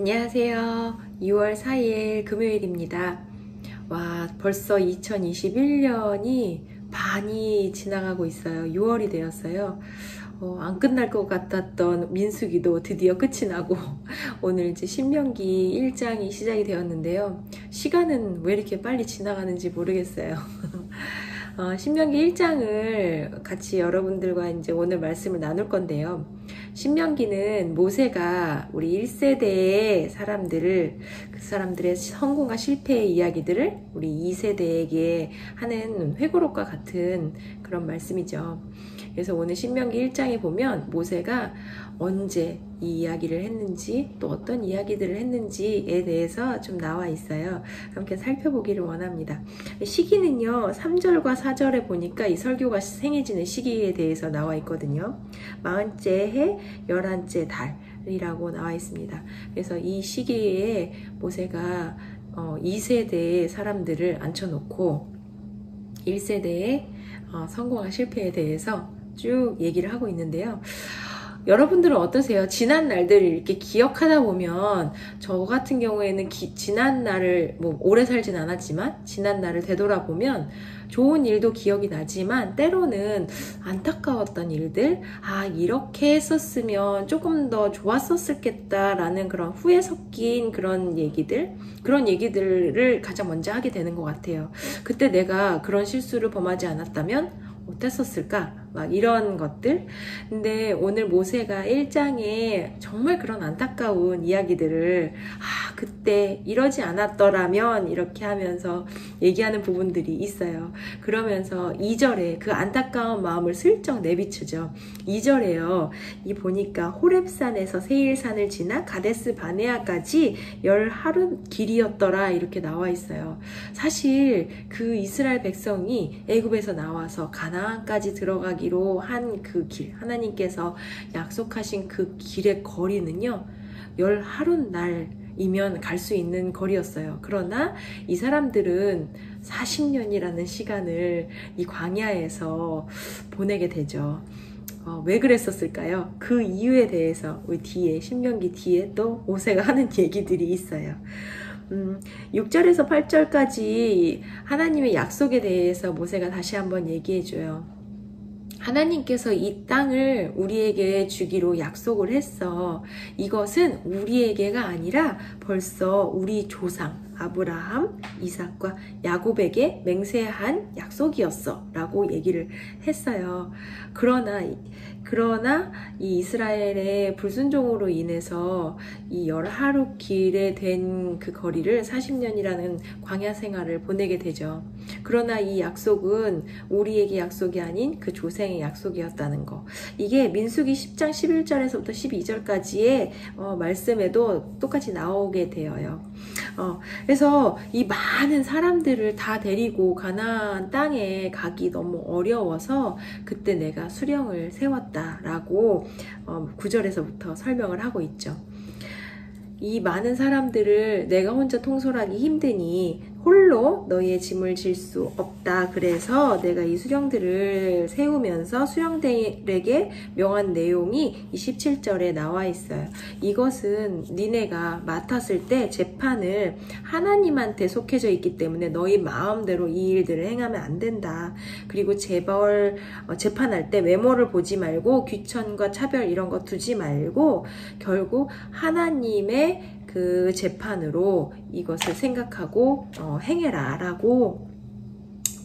안녕하세요. 2월 4일 금요일입니다. 와, 벌써 2021년이 반이 지나가고 있어요. 6월이 되었어요. 안 끝날 것 같았던 민수기도 드디어 끝이 나고 오늘 이제 신명기 1장이 시작이 되었는데요. 시간은 왜 이렇게 빨리 지나가는지 모르겠어요. 신명기 1장을 같이 여러분들과 이제 오늘 말씀을 나눌 건데요. 신명기는 모세가 우리 1세대의 사람들을, 그 사람들의 성공과 실패의 이야기들을 우리 2세대에게 하는 회고록과 같은 그런 말씀이죠. 그래서 오늘 신명기 1장에 보면 모세가 언제 이 이야기를 했는지 또 어떤 이야기들을 했는지에 대해서 좀 나와 있어요. 함께 살펴보기를 원합니다. 시기는요, 3절과 4절에 보니까 이 설교가 생해지는 시기에 대해서 나와 있거든요. 40째 해 11째 달이라고 나와 있습니다. 그래서 이 시기에 모세가 2세대의 사람들을 앉혀놓고 1세대의 성공과 실패에 대해서 쭉 얘기를 하고 있는데요. 여러분들은 어떠세요? 지난 날들을 이렇게 기억하다 보면 저 같은 경우에는 지난 날을 오래 살진 않았지만 지난 날을 되돌아보면 좋은 일도 기억이 나지만 때로는 안타까웠던 일들, 이렇게 했었으면 조금 더 좋았었겠다라는 그런 후회 섞인 그런 얘기들을 가장 먼저 하게 되는 것 같아요. 그때 내가 그런 실수를 범하지 않았다면 어땠었을까? 막 이런 것들. 근데 오늘 모세가 1장에 정말 그런 안타까운 이야기들을 그때 이러지 않았더라면 이렇게 하면서 얘기하는 부분들이 있어요. 그러면서 2절에 그 안타까운 마음을 슬쩍 내비추죠. 2절에요. 보니까 호렙산에서 세일산을 지나 가데스 바네아까지 10하루 길이었더라 이렇게 나와 있어요. 사실 그 이스라엘 백성이 애굽에서 나와서 가나안까지 들어가기로 한 그 길, 하나님께서 약속하신 그 길의 거리는요, 10하루 날이면 갈 수 있는 거리였어요. 그러나 이 사람들은 40년이라는 시간을 이 광야에서 보내게 되죠. 왜 그랬었을까요? 그 이유에 대해서 우리 뒤에, 신명기 뒤에 또 모세가 하는 얘기들이 있어요. 6절에서 8절까지 하나님의 약속에 대해서 모세가 다시 한번 얘기해줘요. 하나님께서 이 땅을 우리에게 주기로 약속을 했어. 이것은 우리에게가 아니라 벌써 우리 조상 아브라함, 이삭과 야곱에게 맹세한 약속이었어 라고 얘기를 했어요. 그러나 이 이스라엘의 불순종으로 인해서 이 10하루 길에 된 그 거리를 40년이라는 광야 생활을 보내게 되죠. 그러나 이 약속은 우리에게 약속이 아닌 그 조상의 약속이었다는 거. 이게 민수기 10장 11절에서부터 12절까지의 말씀에도 똑같이 나오게 되어요. 그래서 이 많은 사람들을 다 데리고 가나안 땅에 가기 너무 어려워서 그때 내가 수령을 세웠다라고 9절에서부터 설명을 하고 있죠. 이 많은 사람들을 내가 혼자 통솔하기 힘드니 홀로 너희의 짐을 질 수 없다. 그래서 내가 이 수령들을 세우면서 수령들에게 명한 내용이 27절에 나와 있어요. 이것은 니네가 맡았을 때 재판을 하나님한테 속해져 있기 때문에 너희 마음대로 이 일들을 행하면 안 된다. 그리고 재판할 때 외모를 보지 말고 귀천과 차별 이런 거 두지 말고 결국 하나님의 그 재판으로 이것을 생각하고 행해라 라고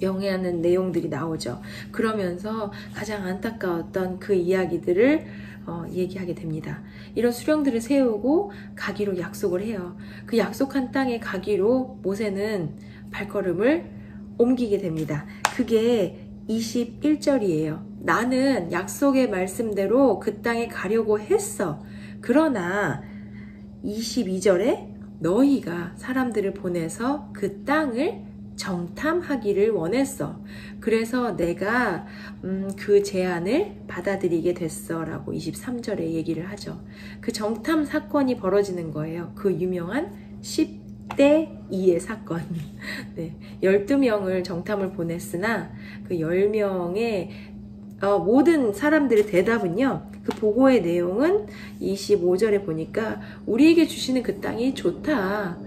명예하는 내용들이 나오죠. 그러면서 가장 안타까웠던 그 이야기들을 얘기하게 됩니다. 이런 수령들을 세우고 가기로 약속을 해요. 그 약속한 땅에 가기로 모세는 발걸음을 옮기게 됩니다. 그게 21절이에요. 나는 약속의 말씀대로 그 땅에 가려고 했어. 그러나 22절에 너희가 사람들을 보내서 그 땅을 정탐하기를 원했어. 그래서 내가 그 제안을 받아들이게 됐어 라고 23절에 얘기를 하죠. 그 정탐 사건이 벌어지는 거예요. 그 유명한 10대 2의 사건. 네, 12명을 정탐을 보냈으나 그 10명의 모든 사람들의 대답은요, 그 보고의 내용은 25절에 보니까 우리에게 주시는 그 땅이 좋다.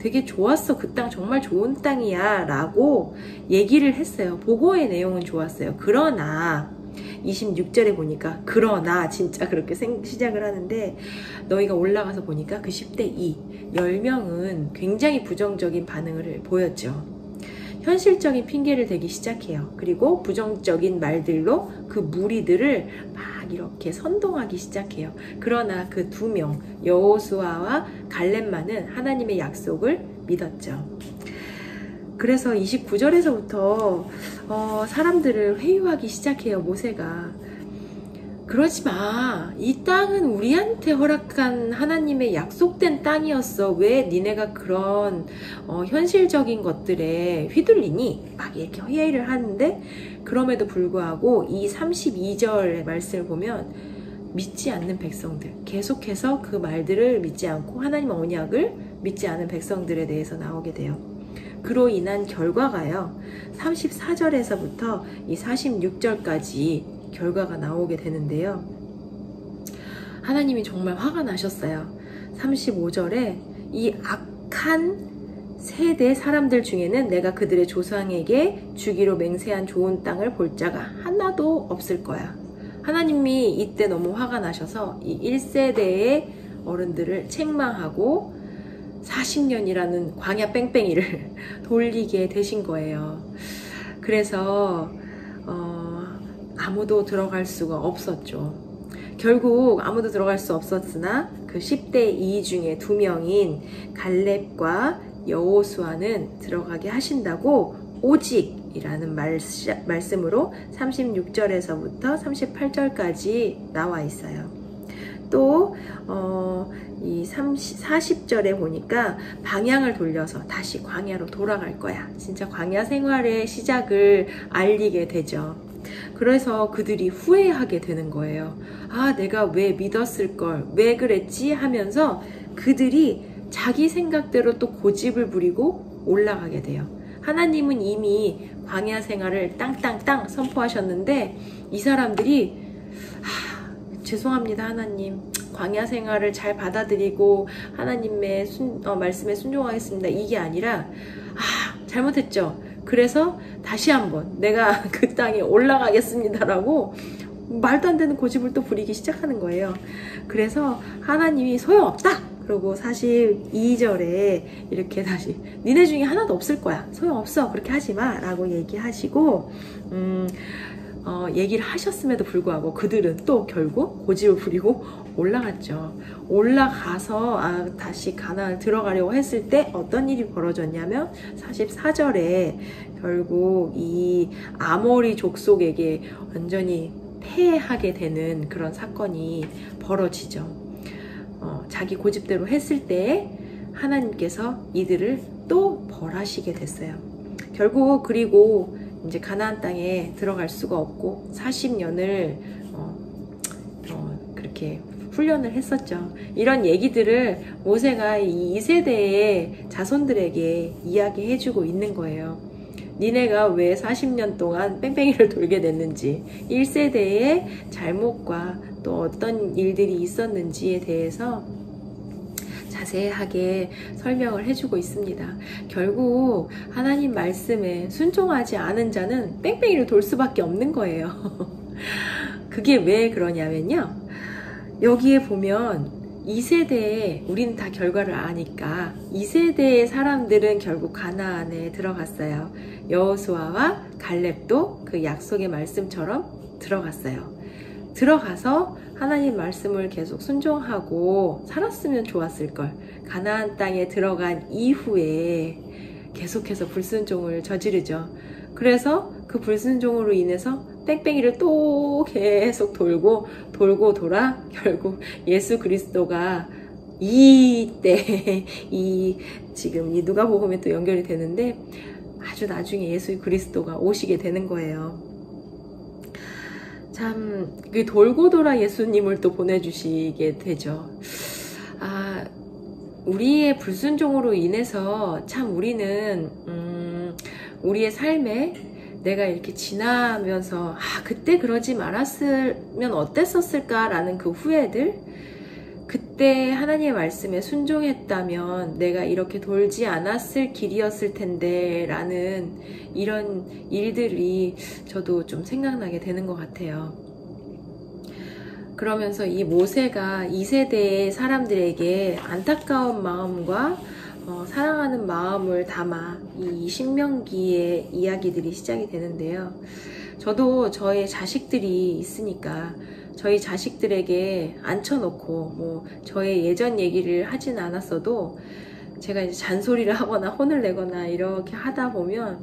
되게 좋았어. 그 땅 정말 좋은 땅이야 라고 얘기를 했어요. 보고의 내용은 좋았어요. 그러나 26절에 보니까 그러나 진짜 그렇게 시작을 하는데 너희가 올라가서 보니까 그 10대 2, 10명은 굉장히 부정적인 반응을 보였죠. 현실적인 핑계를 대기 시작해요. 그리고 부정적인 말들로 그 무리들을 막 이렇게 선동하기 시작해요. 그러나 그 2명 여호수아와 갈렙만은 하나님의 약속을 믿었죠. 그래서 29절에서부터 사람들을 회유하기 시작해요. 모세가. 그러지 마. 이 땅은 우리한테 허락한 하나님의 약속된 땅이었어. 왜 니네가 그런 현실적인 것들에 휘둘리니? 막 이렇게 회의를 하는데 그럼에도 불구하고 이 32절의 말씀을 보면 믿지 않는 백성들, 계속해서 그 말들을 믿지 않고 하나님의 언약을 믿지 않은 백성들에 대해서 나오게 돼요. 그로 인한 결과가요. 34절에서부터 이 46절까지 결과가 나오게 되는데요. 하나님이 정말 화가 나셨어요. 35절에 이 악한 세대 사람들 중에는 내가 그들의 조상에게 주기로 맹세한 좋은 땅을 볼 자가 하나도 없을 거야. 하나님이 이때 너무 화가 나셔서 이 1세대의 어른들을 책망하고 40년이라는 광야 뺑뺑이를 돌리게 되신 거예요. 그래서 아무도 들어갈 수가 없었죠. 결국 아무도 들어갈 수 없었으나 그 10대 2 중에 2명인 갈렙과 여호수아는 들어가게 하신다고 오직이라는 말씀으로 36절에서부터 38절까지 나와 있어요. 또 이 40절에 보니까 방향을 돌려서 다시 광야로 돌아갈 거야. 진짜 광야 생활의 시작을 알리게 되죠. 그래서 그들이 후회하게 되는 거예요. 아, 내가 왜 믿었을 걸, 왜 그랬지 하면서 그들이 자기 생각대로 또 고집을 부리고 올라가게 돼요. 하나님은 이미 광야 생활을 땅땅땅 선포하셨는데 이 사람들이 죄송합니다 하나님, 광야 생활을 잘 받아들이고 하나님의 말씀에 순종하겠습니다 이게 아니라 잘못했죠. 그래서 다시 한번 내가 그 땅에 올라가겠습니다 라고 말도 안 되는 고집을 또 부리기 시작하는 거예요. 그래서 하나님이 소용없다! 그리고 42절에 이렇게 다시 니네 중에 하나도 없을 거야. 소용없어. 그렇게 하지 마 라고 얘기하시고 얘기를 하셨음에도 불구하고 그들은 또 결국 고집을 부리고 올라갔죠. 올라가서 다시 가나안을 들어가려고 했을 때 어떤 일이 벌어졌냐면 44절에 결국 이 아모리 족속에게 완전히 패하게 되는 그런 사건이 벌어지죠. 자기 고집대로 했을 때 하나님께서 이들을 또 벌하시게 됐어요. 결국 그리고 이제 가나안 땅에 들어갈 수가 없고 40년을 그렇게 훈련을 했었죠. 이런 얘기들을 모세가 이 2세대의 자손들에게 이야기해주고 있는 거예요. 니네가 왜 40년 동안 뺑뺑이를 돌게 됐는지, 1세대의 잘못과 또 어떤 일들이 있었는지에 대해서 자세하게 설명을 해주고 있습니다. 결국 하나님 말씀에 순종하지 않은 자는 뺑뺑이를 돌 수밖에 없는 거예요. 그게 왜 그러냐면요. 여기에 보면 2세대에 우리는 다 결과를 아니까 2세대의 사람들은 결국 가나안에 들어갔어요. 여호수아와 갈렙도 그 약속의 말씀처럼 들어갔어요. 들어가서 하나님 말씀을 계속 순종하고 살았으면 좋았을걸. 가나안 땅에 들어간 이후에 계속해서 불순종을 저지르죠. 그래서 그 불순종으로 인해서 뺑뺑이를 또 계속 돌고 돌아 결국 예수 그리스도가 이때 지금 이 누가복음에 또 연결이 되는데 아주 나중에 예수 그리스도가 오시게 되는 거예요. 참 돌고 돌아 예수님을 또 보내주시게 되죠. 우리의 불순종으로 인해서 참 우리는 우리의 삶에 내가 이렇게 지나면서 그때 그러지 말았으면 어땠었을까 라는 그 후회들, 그때 하나님의 말씀에 순종했다면 내가 이렇게 돌지 않았을 길이었을 텐데 라는 이런 일들이 저도 좀 생각나게 되는 것 같아요. 그러면서 이 모세가 2세대의 사람들에게 안타까운 마음과 사랑하는 마음을 담아 이 신명기의 이야기들이 시작이 되는데요. 저도 저의 자식들이 있으니까 저희 자식들에게 앉혀놓고 저의 예전 얘기를 하진 않았어도 제가 이제 잔소리를 하거나 혼을 내거나 이렇게 하다 보면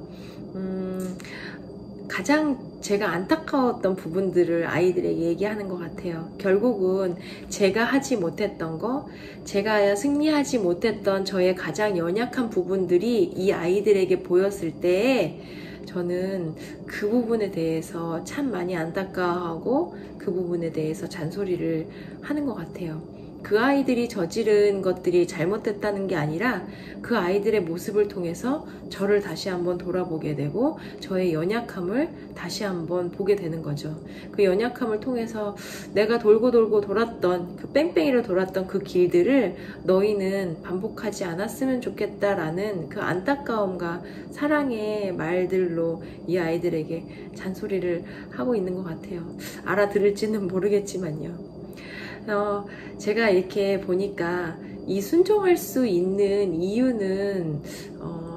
가장 제가 안타까웠던 부분들을 아이들에게 얘기하는 것 같아요. 결국은 제가 하지 못했던 거, 제가 승리하지 못했던 저의 가장 연약한 부분들이 이 아이들에게 보였을 때 저는 그 부분에 대해서 참 많이 안타까워하고 그 부분에 대해서 잔소리를 하는 것 같아요. 그 아이들이 저지른 것들이 잘못됐다는 게 아니라 그 아이들의 모습을 통해서 저를 다시 한번 돌아보게 되고 저의 연약함을 다시 한번 보게 되는 거죠. 그 연약함을 통해서 내가 돌고 돌았던 그 뺑뺑이로 돌았던 그 길들을 너희는 반복하지 않았으면 좋겠다라는 그 안타까움과 사랑의 말들로 이 아이들에게 잔소리를 하고 있는 것 같아요. 알아들을지는 모르겠지만요. 제가 이렇게 보니까 이 순종할 수 있는 이유는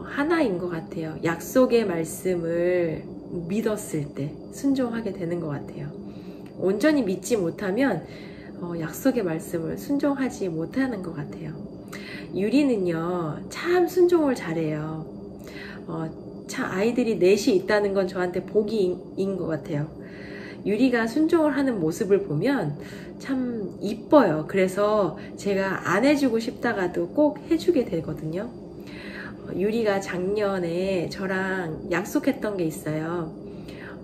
하나인 것 같아요. 약속의 말씀을 믿었을 때 순종하게 되는 것 같아요. 온전히 믿지 못하면 약속의 말씀을 순종하지 못하는 것 같아요. 유리는요 참 순종을 잘해요. 참 아이들이 넷이 있다는 건 저한테 복인 것 같아요. 유리가 순종을 하는 모습을 보면 참 이뻐요. 그래서 제가 안 해주고 싶다가도 꼭 해주게 되거든요. 유리가 작년에 저랑 약속했던 게 있어요.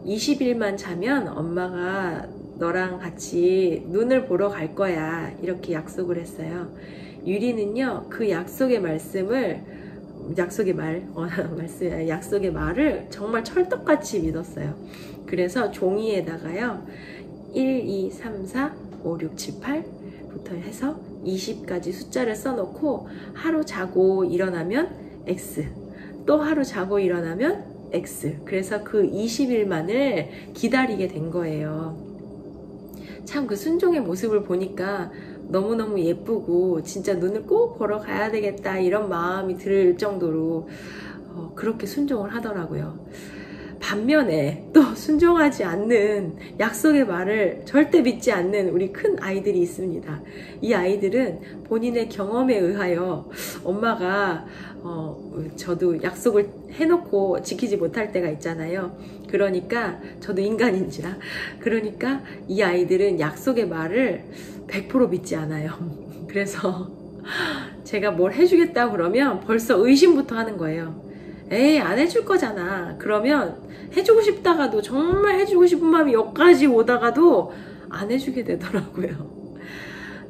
20일만 자면 엄마가 너랑 같이 눈을 보러 갈 거야. 이렇게 약속을 했어요. 유리는요 그 약속의 말을 정말 철떡같이 믿었어요. 그래서 종이에다가요 1, 2, 3, 4, 5, 6, 7, 8부터 해서 20까지 숫자를 써놓고 하루 자고 일어나면 X, 또 하루 자고 일어나면 X. 그래서 그 20일만을 기다리게 된 거예요. 참 그 순종의 모습을 보니까 너무너무 예쁘고 진짜 눈을 꼭 보러 가야 되겠다 이런 마음이 들 정도로 그렇게 순종을 하더라고요. 반면에 또 순종하지 않는 약속의 말을 절대 믿지 않는 우리 큰 아이들이 있습니다. 이 아이들은 본인의 경험에 의하여 엄마가 저도 약속을 해놓고 지키지 못할 때가 있잖아요. 그러니까 저도 인간인지라 그러니까 이 아이들은 약속의 말을 100% 믿지 않아요. 그래서 제가 뭘 해주겠다고 그러면 벌써 의심부터 하는 거예요. 에이 안 해줄 거잖아. 그러면 해주고 싶다가도 정말 해주고 싶은 마음이 여기까지 오다가도 안 해주게 되더라고요.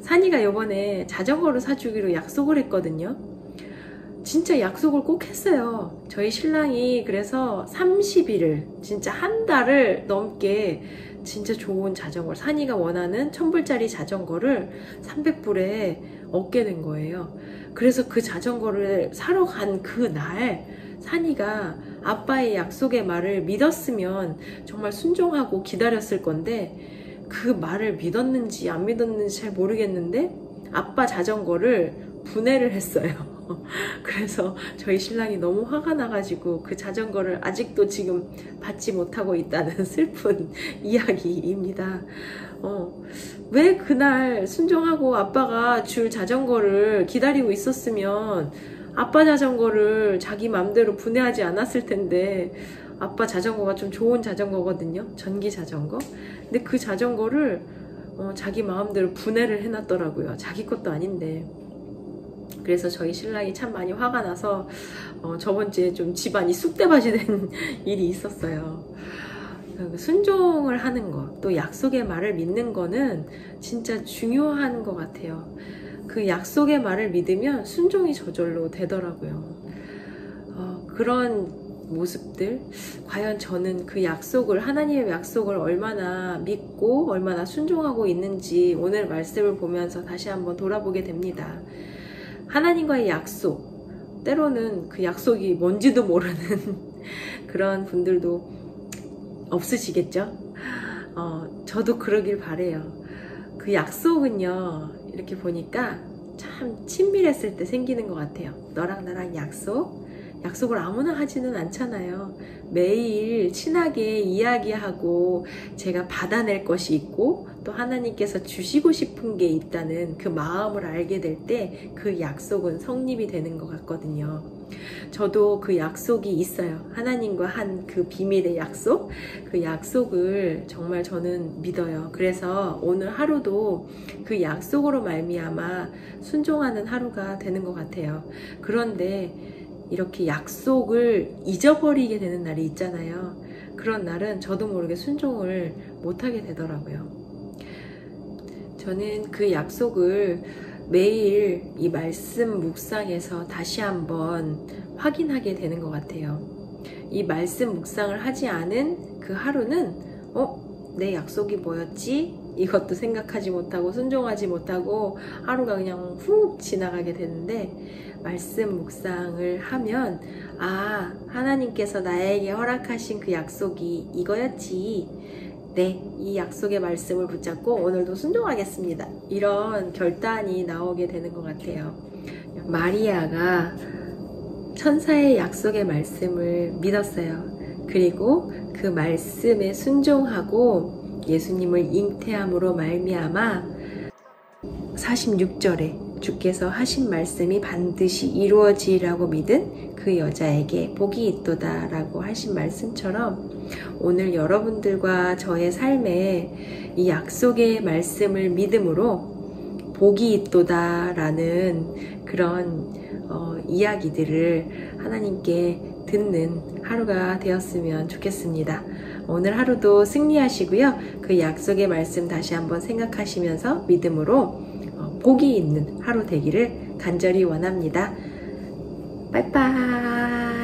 산이가 요번에 자전거를 사주기로 약속을 했거든요. 진짜 약속을 꼭 했어요. 저희 신랑이 그래서 30일을 진짜 한 달을 넘게 진짜 좋은 자전거를 산이가 원하는 1000불짜리 자전거를 300불에 얻게 된 거예요. 그래서 그 자전거를 사러 간 그날 산이가 아빠의 약속의 말을 믿었으면 정말 순종하고 기다렸을 건데 그 말을 믿었는지 안 믿었는지 잘 모르겠는데 아빠 자전거를 분해를 했어요. 그래서 저희 신랑이 너무 화가 나가지고 그 자전거를 아직도 지금 받지 못하고 있다는 슬픈 이야기입니다. 왜 그날 순종하고 아빠가 줄 자전거를 기다리고 있었으면 아빠 자전거를 자기 맘대로 분해하지 않았을 텐데 아빠 자전거가 좀 좋은 자전거거든요. 전기 자전거. 근데 그 자전거를 자기 마음대로 분해를 해놨더라고요. 자기 것도 아닌데. 그래서 저희 신랑이 참 많이 화가 나서 저번 주에 좀 집안이 쑥대밭이 된 일이 있었어요. 순종을 하는 것, 또 약속의 말을 믿는 거는 진짜 중요한 것 같아요. 그 약속의 말을 믿으면 순종이 저절로 되더라고요. 그런 모습들, 과연 저는 그 약속을, 하나님의 약속을 얼마나 믿고 얼마나 순종하고 있는지 오늘 말씀을 보면서 다시 한번 돌아보게 됩니다. 하나님과의 약속, 때로는 그 약속이 뭔지도 모르는 그런 분들도 없으시겠죠? 저도 그러길 바래요. 그 약속은요, 이렇게 보니까 참 친밀했을 때 생기는 것 같아요. 너랑 나랑 약속을 아무나 하지는 않잖아요. 매일 친하게 이야기하고 제가 받아낼 것이 있고 또 하나님께서 주시고 싶은 게 있다는 그 마음을 알게 될 때 그 약속은 성립이 되는 것 같거든요. 저도 그 약속이 있어요. 하나님과 한 그 비밀의 약속, 그 약속을 정말 저는 믿어요. 그래서 오늘 하루도 그 약속으로 말미암아 순종하는 하루가 되는 것 같아요. 그런데 이렇게 약속을 잊어버리게 되는 날이 있잖아요. 그런 날은 저도 모르게 순종을 못하게 되더라고요. 저는 그 약속을 매일 이 말씀 묵상에서 다시 한번 확인하게 되는 것 같아요. 이 말씀 묵상을 하지 않은 그 하루는 내 약속이 뭐였지? 이것도 생각하지 못하고 순종하지 못하고 하루가 그냥 훅 지나가게 되는데, 말씀 묵상을 하면 하나님께서 나에게 허락하신 그 약속이 이거였지, 이 약속의 말씀을 붙잡고 오늘도 순종하겠습니다, 이런 결단이 나오게 되는 것 같아요. 마리아가 천사의 약속의 말씀을 믿었어요. 그리고 그 말씀에 순종하고 예수님을 잉태함으로 말미암아 46절에 주께서 하신 말씀이 반드시 이루어지리라고 믿은 그 여자에게 복이 있도다 라고 하신 말씀처럼, 오늘 여러분들과 저의 삶에 이 약속의 말씀을 믿음으로 복이 있도다 라는 그런 이야기들을 하나님께 듣는 하루가 되었으면 좋겠습니다. 오늘 하루도 승리하시고요. 그 약속의 말씀 다시 한번 생각하시면서 믿음으로 복이 있는 하루 되기를 간절히 원합니다. 빠이빠이.